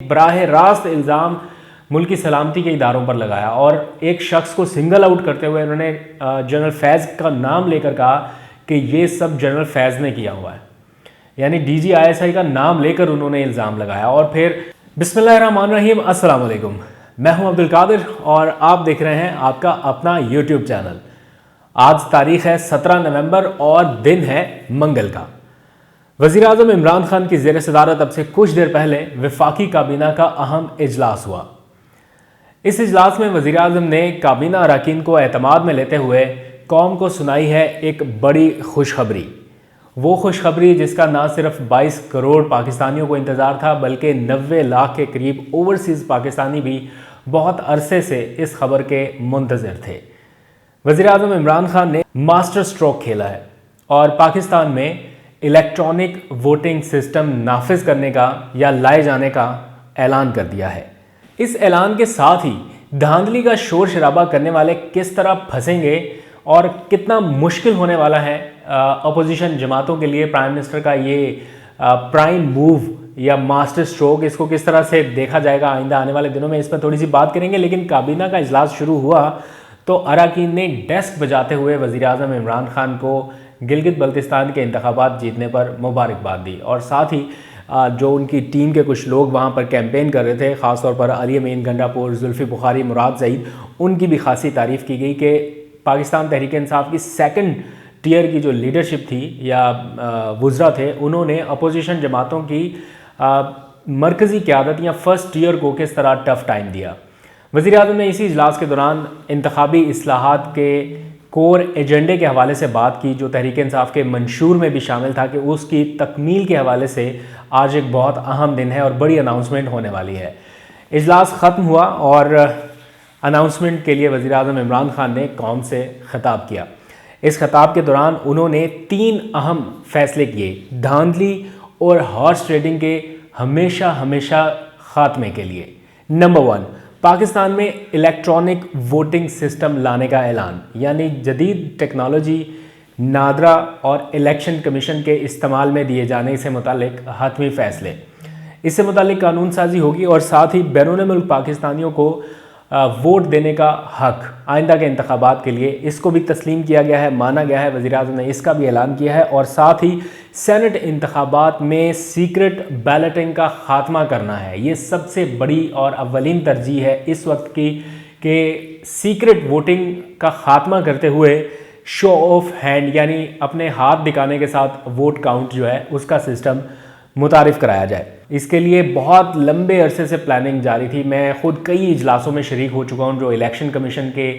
बराह रास्त इल्ज़ाम मुल्क की सलामती के इदारों पर लगाया और एक शख्स को सिंगल आउट करते हुए उन्होंने जनरल फैज़ का नाम लेकर कहा कि ये सब जनरल फैज़ ने किया हुआ है। यानी DGISI का नाम लेकर उन्होंने इल्ज़ाम लगाया। और फिर बिस्मिल्लाहिर्रहमानिर्रहीम, अस्सलाम वालेकुम, मैं हूं अब्दुल कादिर और आप देख रहे हैं आपका अपना यूट्यूब चैनल। आज तारीख़ है 17 नवंबर और दिन है मंगल का। वज़ीर-ए-आज़म इमरान खान की ज़ेर सदारत अब से कुछ देर पहले वफाकी काबीना का अहम इजलास हुआ। इस इजलास में वज़ीर-ए-आज़म ने काबीना अरकान को एतमाद में लेते हुए कौम को सुनाई है एक बड़ी खुशखबरी। वो खुशखबरी जिसका ना सिर्फ 22 करोड़ पाकिस्तानियों को इंतज़ार था बल्कि 90 लाख के करीब ओवरसीज़ पाकिस्तानी भी बहुत अरसे से इस खबर के मुंतज़िर थे। वज़ीर-ए-आज़म इमरान खान ने मास्टर स्ट्रोक खेला है और पाकिस्तान में इलेक्ट्रॉनिक वोटिंग सिस्टम नाफिज करने का या लाए जाने का ऐलान कर दिया है। इस ऐलान के साथ ही धांधली का शोर शराबा करने वाले किस तरह फंसेंगे और कितना मुश्किल होने वाला है अपोजिशन जमातों के लिए प्राइम मिनिस्टर का ये प्राइम मूव या मास्टर स्ट्रोक, इसको किस तरह से देखा जाएगा आइंदा आने वाले दिनों में, इस पर थोड़ी सी बात करेंगे। लेकिन काबीना का इजलास शुरू हुआ तो अरकान ने डेस्क बजाते हुए वज़ीर-ए-आज़म इमरान खान को गिलगित बल्तिस्तान के इंतखाबात जीतने पर मुबारकबाद दी और साथ ही जो उनकी टीम के कुछ लोग वहाँ पर कैंपेन कर रहे थे, ख़ासतौर पर अली अमीन गंडापुर, जुल्फ़ी बुखारी, मुराद ज़ईद, उनकी भी खासी तारीफ़ की गई कि पाकिस्तान तहरीक इंसाफ की सेकंड टियर की जो लीडरशिप थी या वुज़रा थे, उन्होंने अपोजिशन जमातों की मरकज़ी क़यादत या फर्स्ट टियर को किस तरह टफ़ टाइम दिया। वज़ीर-ए-आज़म ने इसी इजलास के दौरान इंतखाबी इस्लाहात के कोर एजेंडे के हवाले से बात की, जो तहरीक इंसाफ के मंशूर में भी शामिल था कि उसकी तकमील के हवाले से आज एक बहुत अहम दिन है और बड़ी अनाउंसमेंट होने वाली है। इजलास ख़त्म हुआ और अनाउंसमेंट के लिए वज़ीर-ए-आज़म इमरान खान ने कौम से ख़िताब किया। इस खिताब के दौरान उन्होंने 3 अहम फैसले किए धांधली और हॉर्स ट्रेडिंग के हमेशा ख़ात्मे के लिए। नंबर 1, पाकिस्तान में इलेक्ट्रॉनिक वोटिंग सिस्टम लाने का ऐलान, यानी जदीद टेक्नोलॉजी, नादरा और इलेक्शन कमीशन के इस्तेमाल में दिए जाने से मुतालिक हतमी फ़ैसले। इससे मुतालिक कानून साजी होगी और साथ ही बैरून मुल्क पाकिस्तानियों को वोट देने का हक आइंदा के इंतखाबात के लिए, इसको भी तस्लीम किया गया है, माना गया है। वज़ीर-ए-आज़म ने इसका भी ऐलान किया है और साथ ही सेनेट इंतखाबात में सीक्रेट बैलेटिंग का ख़ात्मा करना है। ये सबसे बड़ी और अव्वलीन तरजीह है इस वक्त की कि सीक्रेट वोटिंग का ख़ात्मा करते हुए शो ऑफ हैंड, यानी अपने हाथ दिखाने के साथ वोट काउंट जो है उसका सिस्टम मुतारिफ़ कराया जाए। इसके लिए बहुत लंबे अरसे से प्लानिंग जारी थी। मैं ख़ुद कई इजलासों में शरीक हो चुका हूँ जो इलेक्शन कमीशन के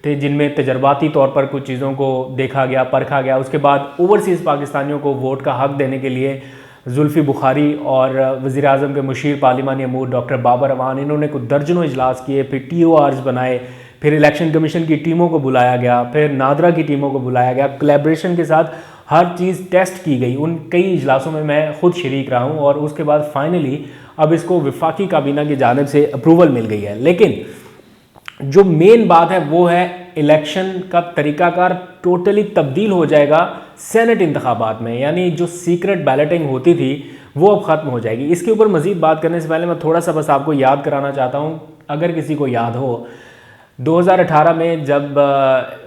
थे, जिनमें तजर्बाती तौर पर कुछ चीज़ों को देखा गया, परखा गया। उसके बाद ओवरसीज़ पाकिस्तानियों को वोट का हक़ देने के लिए जुल्फ़ी बुखारी और वज़ीर-ए-आज़म के मुशीर पार्लिमानी अमूर डॉक्टर बाबर अवान, इन्होंने कुछ दर्जनों इजलास किए, फिर TORs बनाए, फिर इलेक्शन कमीशन की टीमों को बुलाया गया, फिर नादरा की टीमों को बुलाया गया, कोलैबोरेशन के साथ हर चीज़ टेस्ट की गई। उन कई इजलासों में मैं ख़ुद शरीक रहा हूँ और उसके बाद फाइनली अब इसको वफाकी काबीना की जानिब से अप्रूवल मिल गई है। लेकिन जो मेन बात है वो है इलेक्शन का तरीक़ाकार टोटली तब्दील हो जाएगा सेनेट इंतखाबात में, यानी जो सीक्रेट बैलेटिंग होती थी वो अब ख़त्म हो जाएगी। इसके ऊपर मज़ीद बात करने से पहले मैं थोड़ा सा बस आपको याद कराना चाहता हूँ, अगर किसी को याद हो, 2018 में जब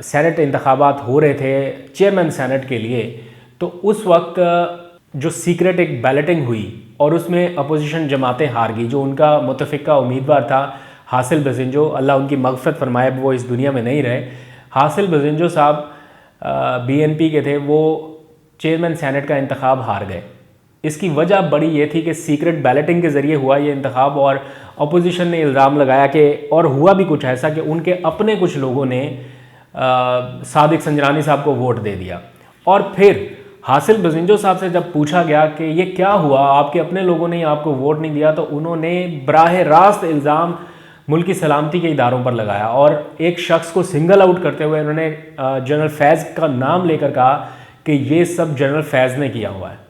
सेनेट इंतखाबात हो रहे थे चेयरमैन सेनेट के लिए, तो उस वक्त जो सीक्रेट एक बैलेटिंग हुई और उसमें अपोजिशन जमातें हार गई। जो उनका मुतफ़िका उम्मीदवार था हासिल बज़िंजो, अल्लाह उनकी मग़फ़िरत फरमाए, वो इस दुनिया में नहीं रहे। हासिल बज़िंजो साहब BNP के थे, वो चेयरमैन सेनेट का इंतखाब हार गए। इसकी वजह बड़ी ये थी कि सीक्रेट बैलेटिंग के ज़रिए हुआ ये इंतखाब और अपोजिशन ने इल्ज़ाम लगाया कि, और हुआ भी कुछ ऐसा कि उनके अपने कुछ लोगों ने सादिक संजरानी साहब को वोट दे दिया। और फिर हासिल बज़िंजो साहब से जब पूछा गया कि ये क्या हुआ, आपके अपने लोगों ने आपको वोट नहीं दिया, तो उन्होंने बराह रास्त इल्ज़ाम मुल्क की सलामती के इदारों पर लगाया और एक शख्स को सिंगल आउट करते हुए उन्होंने जनरल फैज़ का नाम लेकर कहा कि ये सब जनरल फैज़ ने किया हुआ है।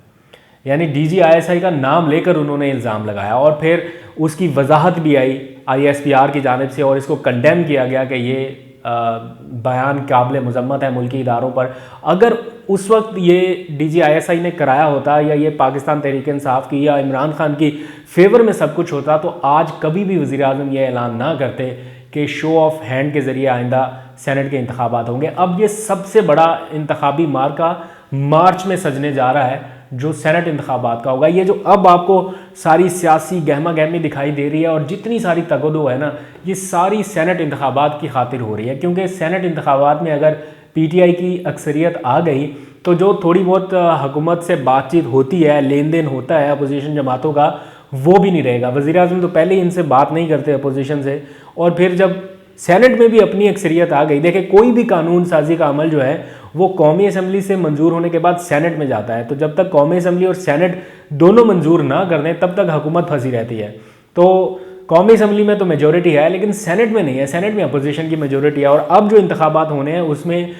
यानी DGISI का नाम लेकर उन्होंने इल्ज़ाम लगाया और फिर उसकी वजाहत भी आई ISPR की जानिब से और इसको कंडेम किया गया कि ये बयान काबिल मज़म्मत है मुल्की इदारों पर। अगर उस वक्त ये DGISI ने कराया होता या ये पाकिस्तान तहरीक इंसाफ की या इमरान खान की फेवर में सब कुछ होता, तो आज कभी भी वज़ीर आज़म ये ऐलान ना करते कि शो ऑफ हैंड के ज़रिए आइंदा सेनेट के इंतखाबात होंगे। अब ये सबसे बड़ा इंतखाबी मार्का मार्च में सजने जा रहा है, जो सेनेट इंतखाबात का होगा। ये जो अब आपको सारी सियासी गहमा गहमी दिखाई दे रही है और जितनी सारी तगदो है ना, ये सारी सेनेट इंतखाबात की खातिर हो रही है, क्योंकि सेनेट इंतखाबात में अगर PTI की अक्सरियत आ गई तो जो थोड़ी बहुत हुकूमत से बातचीत होती है, लेन देन होता है अपोजिशन जमातों का, वो भी नहीं रहेगा। वज़ीर आज़म तो पहले ही इनसे बात नहीं करते अपोजिशन से, और फिर जब सेनेट में भी अपनी अक्सरियत आ गई, देखें कोई भी कानून साजी का अमल जो है वो कौमी असम्बली से मंजूर होने के बाद सेनेट में जाता है, तो जब तक कौमी असम्बली और सेनेट दोनों मंजूर ना कर दें तब तक हुकूमत फंसी रहती है। तो कौमी असम्बली में तो मेजोरिटी है लेकिन सेनेट में नहीं है, सेनेट में अपोजिशन की मेजोरिटी है। और अब जो इंतखाबात होने हैं उसमें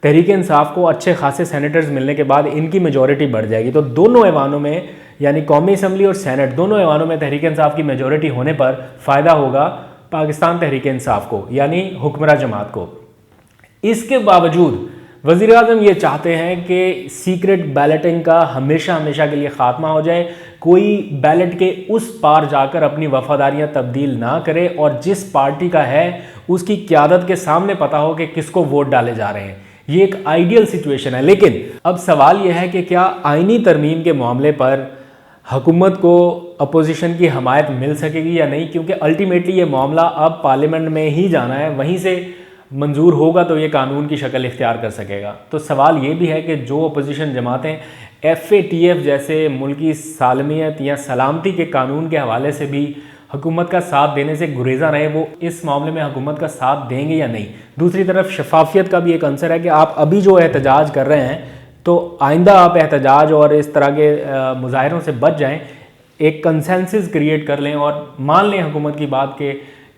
तहरीक इंसाफ को अच्छे खासे सेनेटर्स मिलने के बाद इनकी मेजोरिटी बढ़ जाएगी। तो दोनों ऐवानों में, यानी कौमी असम्बली और सेनेट दोनों ऐवानों में तहरीक इंसाफ की मेजोरिटी होने पर फ़ायदा होगा पाकिस्तान तहरीक इंसाफ को, यानी हुक्मरान जमात को। इसके बावजूद वज़ीर आज़म ये चाहते हैं कि सीक्रेट बैलेटिंग का हमेशा हमेशा के लिए ख़ात्मा हो जाए, कोई बैलेट के उस पार जाकर अपनी वफ़ादारियाँ तब्दील ना करे और जिस पार्टी का है उसकी क़यादत के सामने पता हो कि किसको वोट डाले जा रहे हैं। ये एक आइडियल सिचुएशन है। लेकिन अब सवाल यह है कि क्या आइनी तरमीम के मामले पर हुकूमत को अपोजिशन की हमायत मिल सकेगी या नहीं, क्योंकि अल्टीमेटली ये मामला अब पार्लियामेंट में ही जाना है, वहीं से मंजूर होगा तो ये कानून की शक्ल इख्तियार कर सकेगा। तो सवाल ये भी है कि जो अपोजिशन जमातें FATF जैसे मुल्की सालमियत या सलामती के कानून के हवाले से भी हुकूमत का साथ देने से गुरेजा रहे, वो इस मामले में हुकूमत का साथ देंगे या नहीं। दूसरी तरफ शफाफियत का भी एक अंसर है कि आप अभी जो एहतजाज कर रहे हैं तो आइंदा आप एहतजाज और इस तरह के मुजाहरों से बच जाएं, एक कंसेंसस क्रिएट कर लें और मान लें हुकूमत की बात के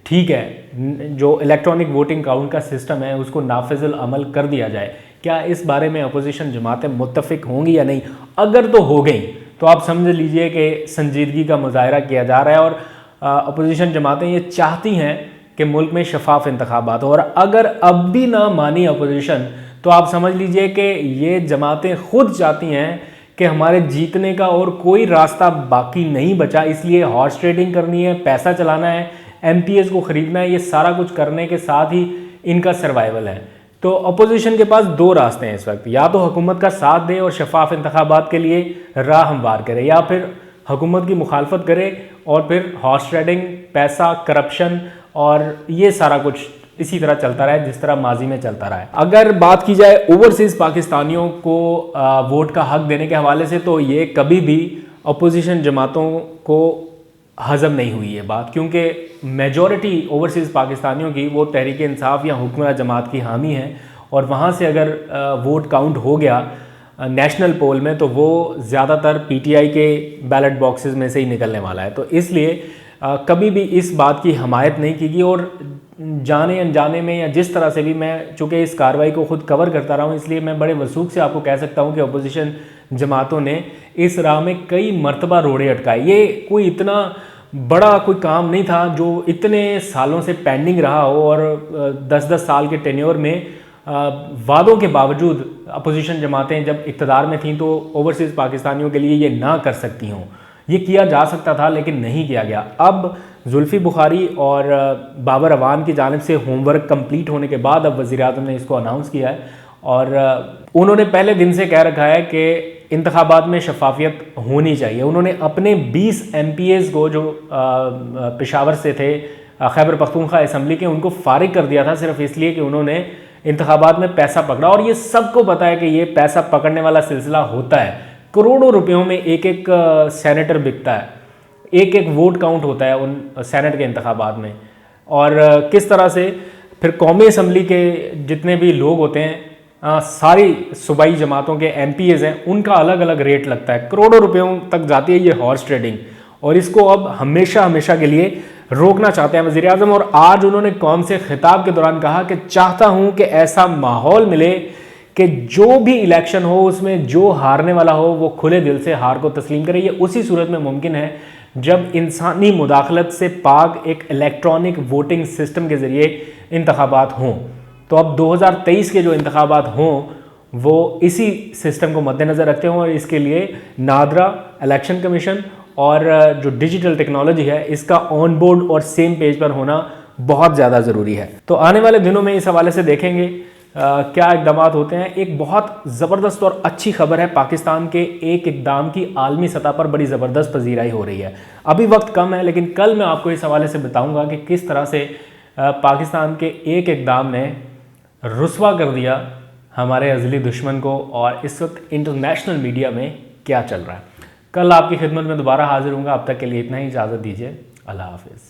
ठीक है जो इलेक्ट्रॉनिक वोटिंग काउंट का सिस्टम है उसको नाफिजुल अमल कर दिया जाए। क्या इस बारे में अपोजिशन जमातें मुत्तफिक होंगी या नहीं? अगर तो हो गई तो आप समझ लीजिए कि संजीदगी का मुजाहरा किया जा रहा है और अपोजिशन जमातें ये चाहती हैं कि मुल्क में शफाफ इंतखाबात हो। और अगर अब भी ना मानी अपोजिशन तो आप समझ लीजिए कि ये जमातें खुद चाहती हैं कि हमारे जीतने का और कोई रास्ता बाकी नहीं बचा, इसलिए हॉर्स ट्रेडिंग करनी है, पैसा चलाना है, MPs को ख़रीदना है, ये सारा कुछ करने के साथ ही इनका सर्वाइवल है। तो अपोजिशन के पास दो रास्ते हैं इस वक्त, या तो हुकूमत का साथ दे और शफाफ इंतखाबात के लिए राह हमवार करे, या फिर हुकूमत की मुखालफत करे और फिर हॉर्स ट्रेडिंग, पैसा, करप्शन और ये सारा कुछ इसी तरह चलता रहा है जिस तरह माजी में चलता रहा है। अगर बात की जाए ओवरसीज़ पाकिस्तानियों को वोट का हक देने के हवाले से, तो ये कभी भी अपोजिशन जमातों को हज़म नहीं हुई है बात, क्योंकि मेजॉरिटी ओवरसीज़ पाकिस्तानियों की वो तहरीक इंसाफ या हुक्मरान जमात की हामी है और वहाँ से अगर वोट काउंट हो गया नेशनल पोल में तो वो ज़्यादातर PTI के बैलेट बॉक्सेस में से ही निकलने वाला है। तो इसलिए कभी भी इस बात की हमायत नहीं की गई और जाने अनजाने में या जिस तरह से भी, मैं चूँकि इस कार्रवाई को ख़ुद कवर करता रहा हूँ इसलिए मैं बड़े वसूख से आपको कह सकता हूँ कि अपोजिशन जमातों ने इस राह में कई मरतबा रोड़े अटकाए। ये कोई इतना बड़ा कोई काम नहीं था जो इतने सालों से पेंडिंग रहा हो और 10-10 साल के टेन्योर में वादों के बावजूद अपोजिशन जमातें जब इक़्तिदार में थीं तो ओवरसीज़ पाकिस्तानियों के लिए ये ना कर सकती हों। ये किया जा सकता था लेकिन नहीं किया गया। अब जुल्फ़ी बुखारी और बाबर अवान की जानिब से होमवर्क कंप्लीट होने के बाद अब वज़ीर आज़म ने इसको अनाउंस किया है और उन्होंने पहले दिन से कह रखा है कि इंतखाबात में शफाफियत होनी चाहिए। उन्होंने अपने 20 MPs को जो पेशावर से थे खैबर पख्तूनख्वा असम्बली के, उनको फारिग कर दिया था सिर्फ इसलिए कि उन्होंने इंतखाबात में पैसा पकड़ा। और ये सबको पता है कि ये पैसा पकड़ने वाला सिलसिला होता है, करोड़ों रुपयों में एक एक सेनेटर बिकता है, एक एक वोट काउंट होता है उन सेनेट के इंतखाबात में। और किस तरह से फिर कौमी असम्बली के जितने भी लोग होते हैं सारी सूबाई जमातों के MPs हैं, उनका अलग अलग रेट लगता है, करोड़ों रुपयों तक जाती है ये हॉर्स ट्रेडिंग। और इसको अब हमेशा हमेशा के लिए रोकना चाहते हैं वज़ीर आज़म। और आज उन्होंने कौम से खिताब के दौरान कहा कि चाहता हूँ कि ऐसा माहौल मिले कि जो भी इलेक्शन हो उसमें जो हारने वाला हो वो खुले दिल से हार को तस्लीम करे। ये उसी सूरत में मुमकिन है जब इंसानी मुदाखलत से पाक एक इलेक्ट्रॉनिक वोटिंग सिस्टम के ज़रिए इंतखाबात हों। तो अब 2023 के जो इंतखाबात हों वो इसी सिस्टम को मद्देनज़र रखते हों और इसके लिए नादरा, इलेक्शन कमीशन और जो डिजिटल टेक्नोलॉजी है इसका ऑन बोर्ड और सेम पेज पर होना बहुत ज़्यादा ज़रूरी है। तो आने वाले दिनों में इस हवाले से देखेंगे क्या इकदाम होते हैं। एक बहुत ज़बरदस्त और अच्छी खबर है, पाकिस्तान के एक इकदाम की आलमी सतह पर बड़ी ज़बरदस्त पजीराई हो रही है। अभी वक्त कम है, लेकिन कल मैं आपको इस हवाले से बताऊंगा कि किस तरह से पाकिस्तान के एक इकदाम ने रुस्वा कर दिया हमारे अज़ली दुश्मन को और इस वक्त इंटरनेशनल मीडिया में क्या चल रहा है। कल आपकी खिदमत में दोबारा हाजिर हूँगा। अब तक के लिए इतना ही, इजाज़त दीजिए। अल्लाह हाफिज़।